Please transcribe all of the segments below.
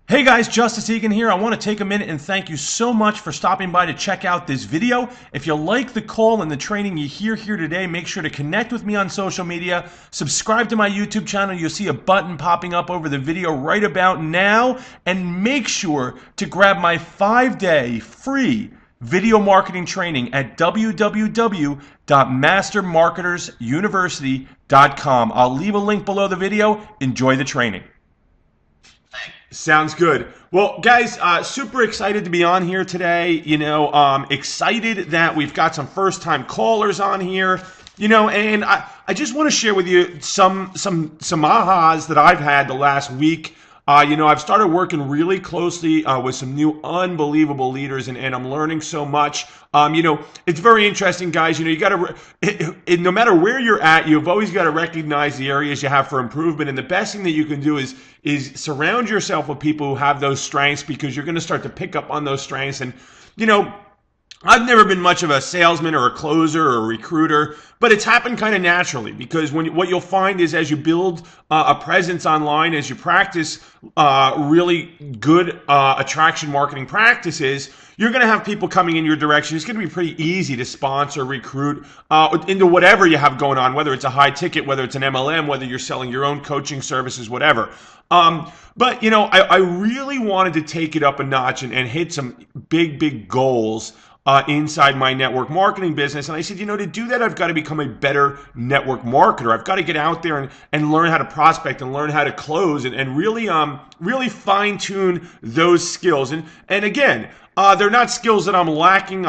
Hey guys, Justice Egan here. I want to take a minute and thank you so much for stopping by to check out this video. If you like the call and the training you hear here today, make sure to connect with me on social media. Subscribe to my YouTube channel. You'll see a button popping up over the video right about now. And make sure to grab my 5-day free video marketing training at www.mastermarketersuniversity.com. I'll leave a link below the video. Enjoy the training. Sounds good. Well, guys, super excited to be on here today. Excited that we've got some first-time callers on here. And I just want to share with you some ahas that I've had the last week. I've started working really closely with some new unbelievable leaders, and I'm learning so much. It's very interesting, guys. You got to, no matter where you're at, you've always got to recognize the areas you have for improvement. And the best thing that you can do is surround yourself with people who have those strengths, because you're going to start to pick up on those strengths. And, I've never been much of a salesman or a closer or a recruiter, but it's happened kind of naturally, because what you'll find is as you build a presence online, as you practice really good attraction marketing practices, you're going to have people coming in your direction. It's going to be pretty easy to sponsor, recruit into whatever you have going on, whether it's a high ticket, whether it's an MLM, whether you're selling your own coaching services, whatever. But I really wanted to take it up a notch and hit some big goals inside my network marketing business. And I said, to do that, I've got to become a better network marketer. I've got to get out there and learn how to prospect and learn how to close and really fine tune those skills. And again, they're not skills that I'm lacking.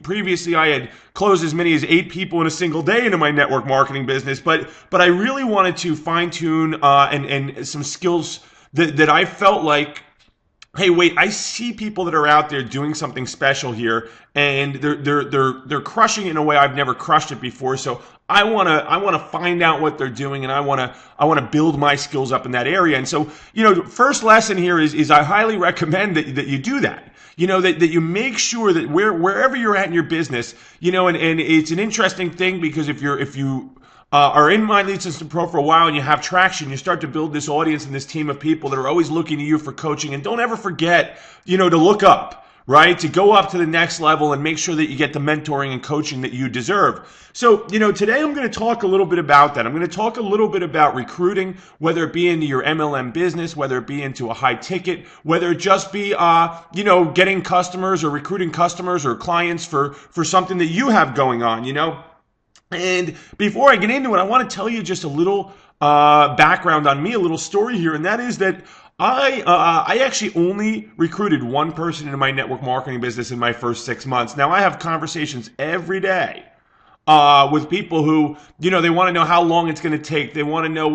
Previously I had closed as many as 8 people in a single day into my network marketing business, but I really wanted to fine tune and some skills that I felt like, hey, wait, I see people that are out there doing something special here, and they're crushing it in a way I've never crushed it before. So I want to find out what they're doing, and I want to build my skills up in that area. And so, first lesson here is I highly recommend that you do that. That you make sure that wherever you're at in your business, and it's an interesting thing, because if you are in my Lead System Pro for a while and you have traction, you start to build this audience and this team of people that are always looking to you for coaching. And don't ever forget, to look up, right? To go up to the next level and make sure that you get the mentoring and coaching that you deserve. So, today I'm going to talk a little bit about that. I'm going to talk a little bit about recruiting, whether it be into your MLM business, whether it be into a high ticket, whether it just be, getting customers or recruiting customers or clients for something that you have going on, And before I get into it, I want to tell you just a little background on me, a little story here, and that is that I actually only recruited one person into my network marketing business in my first 6 months. Now, I have conversations every day with people who, they want to know how long it's going to take. They want to know,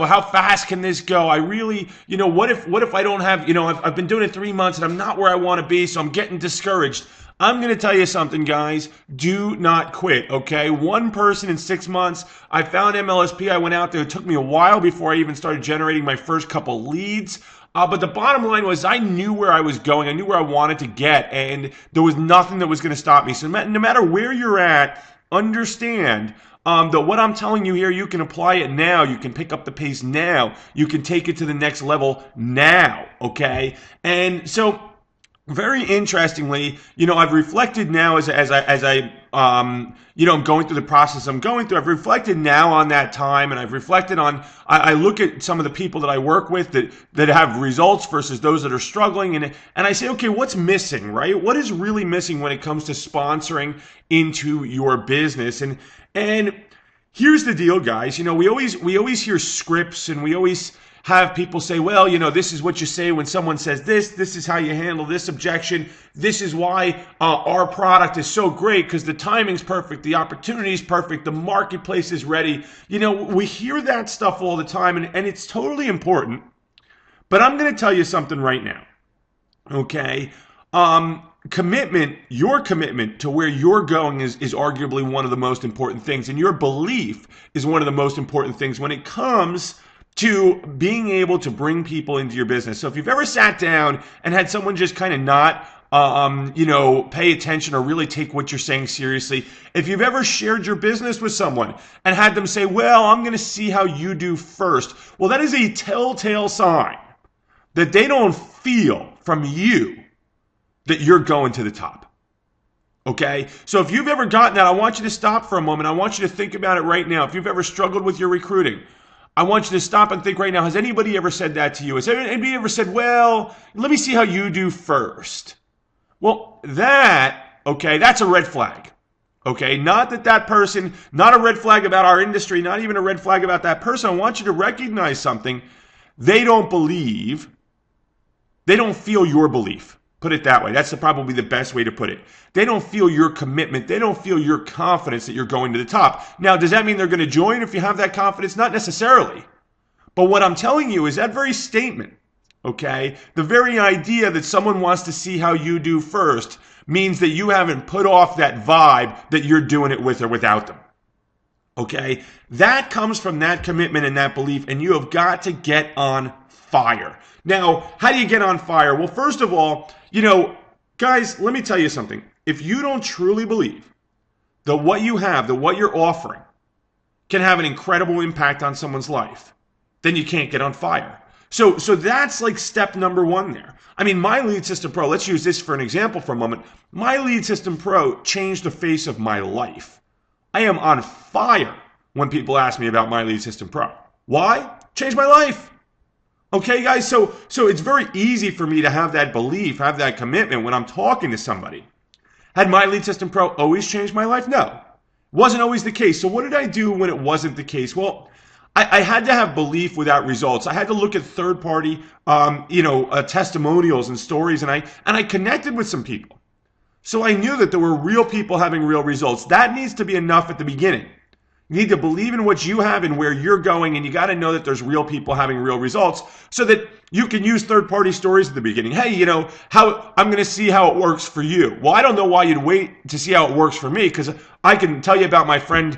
how fast can this go? I really, what if I don't have, I've been doing it 3 months and I'm not where I want to be, so I'm getting discouraged. I'm going to tell you something, guys. Do not quit, okay? One person in 6 months. I found MLSP. I went out there. It took me a while before I even started generating my first couple leads. But the bottom line was I knew where I was going. I knew where I wanted to get, and there was nothing that was going to stop me. So no matter where you're at, understand that what I'm telling you here, you can apply it now. You can pick up the pace now. You can take it to the next level now, okay? And so, very interestingly, I've reflected now as I I'm going through the process I'm going through. I've reflected now on that time, and I've reflected on, I look at some of the people that I work with that have results versus those that are struggling, and I say, okay, what's missing, right? What is really missing when it comes to sponsoring into your business? And here's the deal, guys. We always hear scripts, and we always have people say, this is what you say when someone says this is how you handle this objection, this is why our product is so great, because the timing's perfect, the opportunity is perfect, the marketplace is ready. We hear that stuff all the time, and it's totally important. But I'm going to tell you something right now, okay? Your commitment to where you're going is arguably one of the most important things, and your belief is one of the most important things when it comes to being able to bring people into your business. So if you've ever sat down and had someone just kind of not pay attention or really take what you're saying seriously, if you've ever shared your business with someone and had them say, I'm going to see how you do first, well, that is a telltale sign that they don't feel from you that you're going to the top. Okay? So if you've ever gotten that, I want you to stop for a moment. I want you to think about it right now. If you've ever struggled with your recruiting, I want you to stop and think right now, has anybody ever said that to you? Has anybody ever said, well, let me see how you do first? Well, that's a red flag. Okay, not that person, not a red flag about our industry, not even a red flag about that person. I want you to recognize something. They don't believe, they don't feel your belief. Put it that way. That's probably the best way to put it. They don't feel your commitment. They don't feel your confidence that you're going to the top. Now, does that mean they're going to join if you have that confidence? Not necessarily. But what I'm telling you is that very statement, okay, the very idea that someone wants to see how you do first means that you haven't put off that vibe that you're doing it with or without them. Okay? That comes from that commitment and that belief, and you have got to get on fire. Now, how do you get on fire? Well, first of all, guys, let me tell you something. If you don't truly believe that what you have, that what you're offering can have an incredible impact on someone's life, then you can't get on fire. So that's like step number one there. I mean, My Lead System Pro, let's use this for an example for a moment. My Lead System Pro changed the face of my life. I am on fire when people ask me about My Lead System Pro. Why? Changed my life. Okay, guys, so it's very easy for me to have that belief, have that commitment when I'm talking to somebody. Had My Lead System Pro always changed my life? No. Wasn't always the case. So what did I do when it wasn't the case? Well, I had to have belief without results. I had to look at third-party, testimonials and stories, and I connected with some people. So I knew that there were real people having real results. That needs to be enough at the beginning. You need to believe in what you have and where you're going, and you got to know that there's real people having real results so that you can use third-party stories at the beginning. Hey, how I'm going to see how it works for you. Well, I don't know why you'd wait to see how it works for me, because I can tell you about my friend,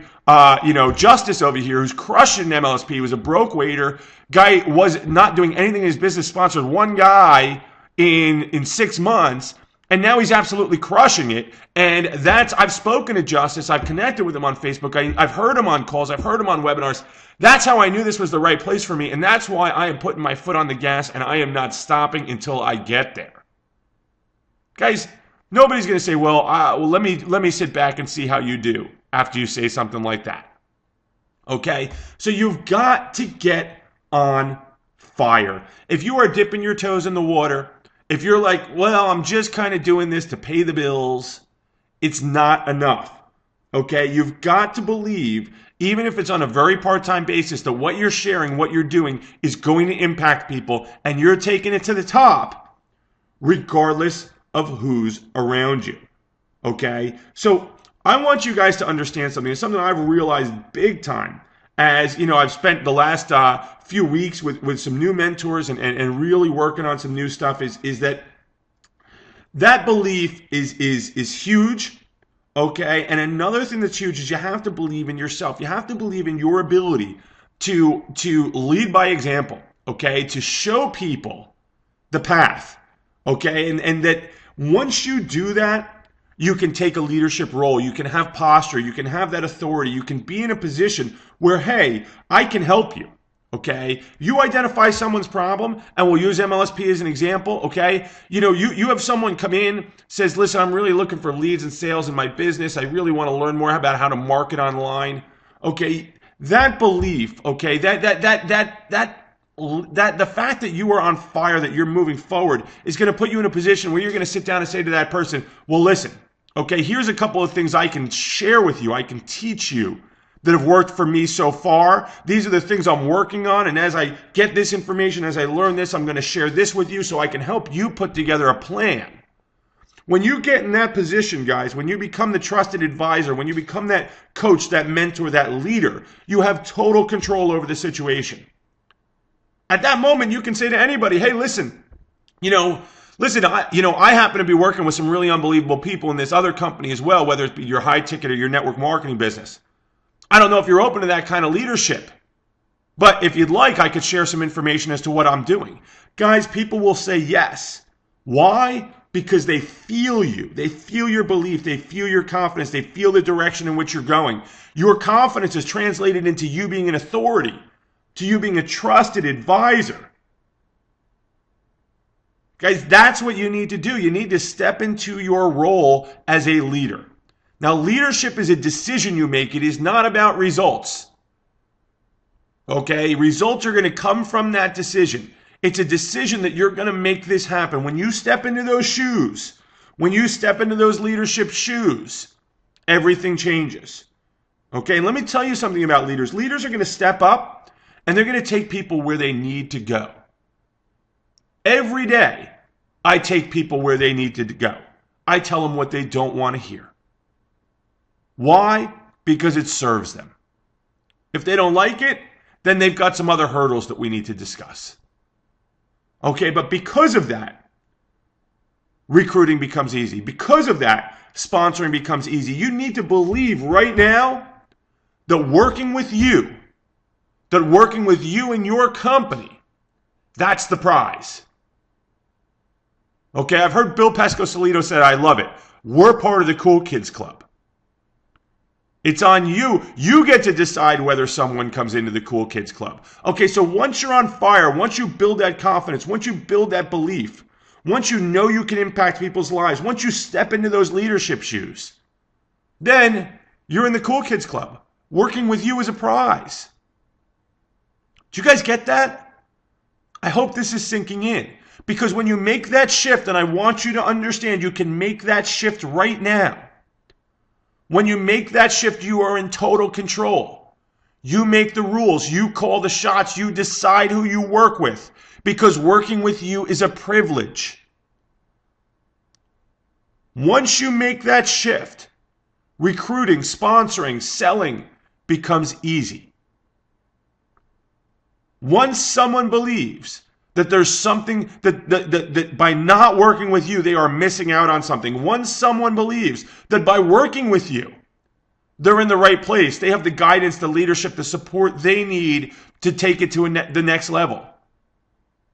Justice over here, who's crushing MLSP. He was a broke waiter. Guy was not doing anything in his business, sponsored one guy in 6 months. And now he's absolutely crushing it. And I've spoken to Justice. I've connected with him on Facebook. I've heard him on calls. I've heard him on webinars. That's how I knew this was the right place for me. And that's why I am putting my foot on the gas and I am not stopping until I get there. Guys, nobody's going to say, well, let me sit back and see how you do after you say something like that. Okay? So you've got to get on fire. If you are dipping your toes in the water, if you're like, well, I'm just kind of doing this to pay the bills, it's not enough. Okay? You've got to believe, even if it's on a very part-time basis, that what you're sharing, what you're doing is going to impact people and you're taking it to the top regardless of who's around you. Okay? So I want you guys to understand something. It's something I've realized big time as, I've spent the last few weeks with some new mentors and really working on some new stuff is that belief is huge. Okay. And another thing that's huge is you have to believe in yourself. You have to believe in your ability to lead by example. Okay. To show people the path. Okay. And that once you do that, you can take a leadership role. You can have posture. You can have that authority. You can be in a position where, hey, I can help you. Okay, you identify someone's problem, and we'll use MLSP as an example. Okay, you have someone come in, says, listen, I'm really looking for leads and sales in my business. I really want to learn more about how to market online. Okay, that belief, okay, that the fact that you are on fire, that you're moving forward, is going to put you in a position where you're going to sit down and say to that person, well, listen, okay, here's a couple of things I can share with you. I can teach you that have worked for me so far. These are the things I'm working on. And as I get this information, as I learn this, I'm going to share this with you so I can help you put together a plan. When you get in that position, guys, when you become the trusted advisor, when you become that coach, that mentor, that leader, you have total control over the situation. At that moment, you can say to anybody, hey, listen, I happen to be working with some really unbelievable people in this other company as well, whether it be your high ticket or your network marketing business. I don't know if you're open to that kind of leadership, but if you'd like, I could share some information as to what I'm doing. Guys, people will say yes. Why? Because they feel you. They feel your belief. They feel your confidence. They feel the direction in which you're going. Your confidence is translated into you being an authority, to you being a trusted advisor. Guys, that's what you need to do. You need to step into your role as a leader. Now, leadership is a decision you make. It is not about results. Okay? Results are going to come from that decision. It's a decision that you're going to make this happen. When you step into those shoes, when you step into those leadership shoes, everything changes. Okay? Let me tell you something about leaders. Leaders are going to step up and they're going to take people where they need to go. Every day, I take people where they need to go. I tell them what they don't want to hear. Why? Because it serves them. If they don't like it, then they've got some other hurdles that we need to discuss. Okay, but because of that, recruiting becomes easy. Because of that, sponsoring becomes easy. You need to believe right now that working with you in your company, that's the prize. Okay, I've heard Bill Pesco-Salido say, I love it. We're part of the Cool Kids Club. It's on you. You get to decide whether someone comes into the Cool Kids Club. Okay, so once you're on fire, once you build that confidence, once you build that belief, once you know you can impact people's lives, once you step into those leadership shoes, then you're in the Cool Kids Club. Working with you is a prize. Do you guys get that? I hope this is sinking in. Because when you make that shift, and I want you to understand you can make that shift right now. When you make that shift, you are in total control. You make the rules. You call the shots. You decide who you work with. Because working with you is a privilege. Once you make that shift, recruiting, sponsoring, selling becomes easy. Once someone believes that there's something that by not working with you, they are missing out on something. Once someone believes that by working with you, they're in the right place, they have the guidance, the leadership, the support they need to take it to the next level,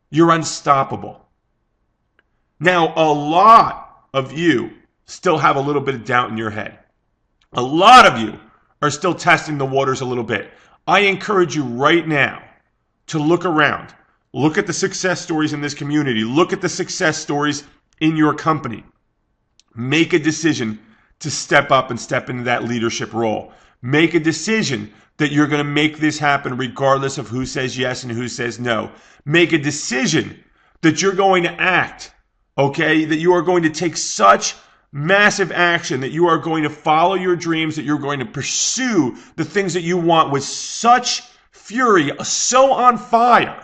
you're unstoppable. Now, a lot of you still have a little bit of doubt in your head. A lot of you are still testing the waters a little bit. I encourage you right now to look around. Look at the success stories in this community. Look at the success stories in your company. Make a decision to step up and step into that leadership role. Make a decision that you're going to make this happen regardless of who says yes and who says no. Make a decision that you're going to act, okay? That you are going to take such massive action, that you are going to follow your dreams, that you're going to pursue the things that you want with such fury, so on fire.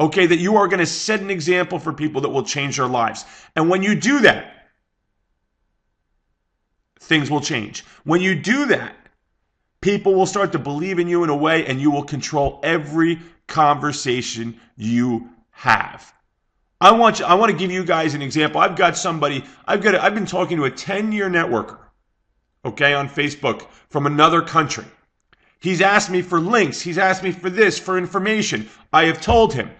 Okay, that you are going to set an example for people that will change their lives. And when you do that, things will change. When you do that, people will start to believe in you in a way, and you will control every conversation you have. I want to give you guys an example. I've been talking to a 10-year networker, okay, on Facebook from another country. He's asked me for links. He's asked me for this, for information. I have told him,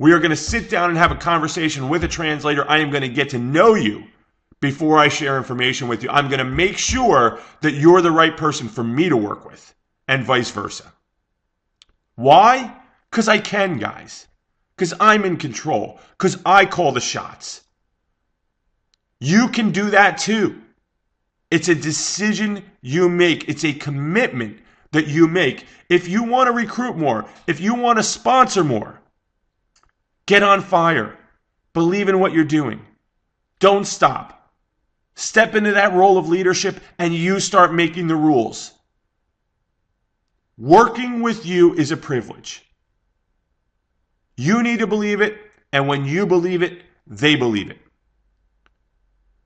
we are going to sit down and have a conversation with a translator. I am going to get to know you before I share information with you. I'm going to make sure that you're the right person for me to work with, and vice versa. Why? Because I can, guys. Because I'm in control. Because I call the shots. You can do that too. It's a decision you make. It's a commitment that you make. If you want to recruit more, if you want to sponsor more, get on fire. Believe in what you're doing. Don't stop. Step into that role of leadership and you start making the rules. Working with you is a privilege. You need to believe it, and when you believe it, they believe it.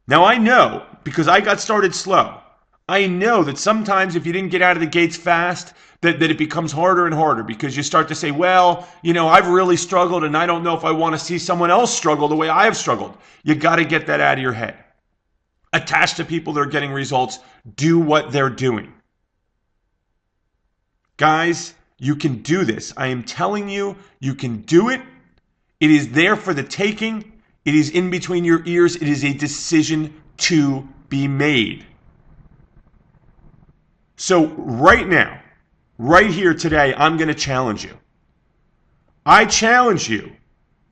Now I know, because I got started slow, I know that sometimes if you didn't get out of the gates fast, that it becomes harder and harder, because you start to say, well, I've really struggled and I don't know if I want to see someone else struggle the way I have struggled. You got to get that out of your head. Attach to people that are getting results. Do what they're doing. Guys, you can do this. I am telling you, you can do it. It is there for the taking. It is in between your ears. It is a decision to be made. So right now, right here today, I'm going to challenge you. I challenge you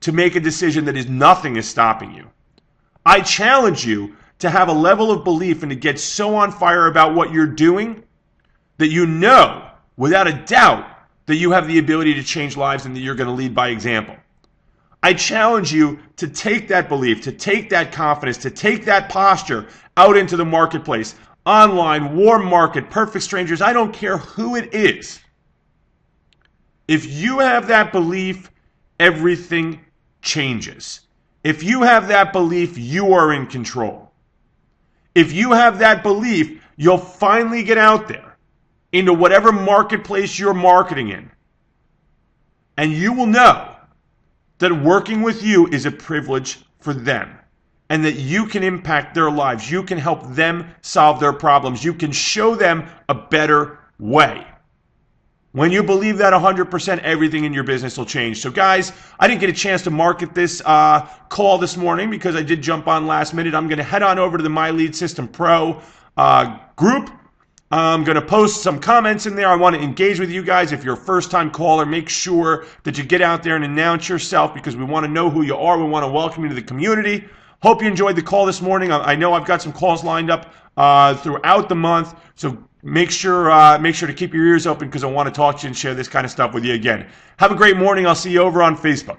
to make a decision that is nothing is stopping you. I challenge you to have a level of belief and to get so on fire about what you're doing that you know without a doubt that you have the ability to change lives and that you're going to lead by example. I challenge you to take that belief, to take that confidence, to take that posture out into the marketplace, online, warm market, perfect strangers, I don't care who it is. If you have that belief, everything changes. If you have that belief, you are in control. If you have that belief, you'll finally get out there into whatever marketplace you're marketing in. And you will know that working with you is a privilege for them and that you can impact their lives. You can help them solve their problems. You can show them a better way. When you believe that 100%, everything in your business will change. So guys, I didn't get a chance to market this call this morning because I did jump on last minute. I'm going to head on over to the My Lead System Pro group. I'm going to post some comments in there. I want to engage with you guys. If you're a first-time caller, make sure that you get out there and announce yourself because we want to know who you are. We want to welcome you to the community. Hope you enjoyed the call this morning. I know I've got some calls lined up throughout the month, so make sure to keep your ears open because I want to talk to you and share this kind of stuff with you again. Have a great morning. I'll see you over on Facebook.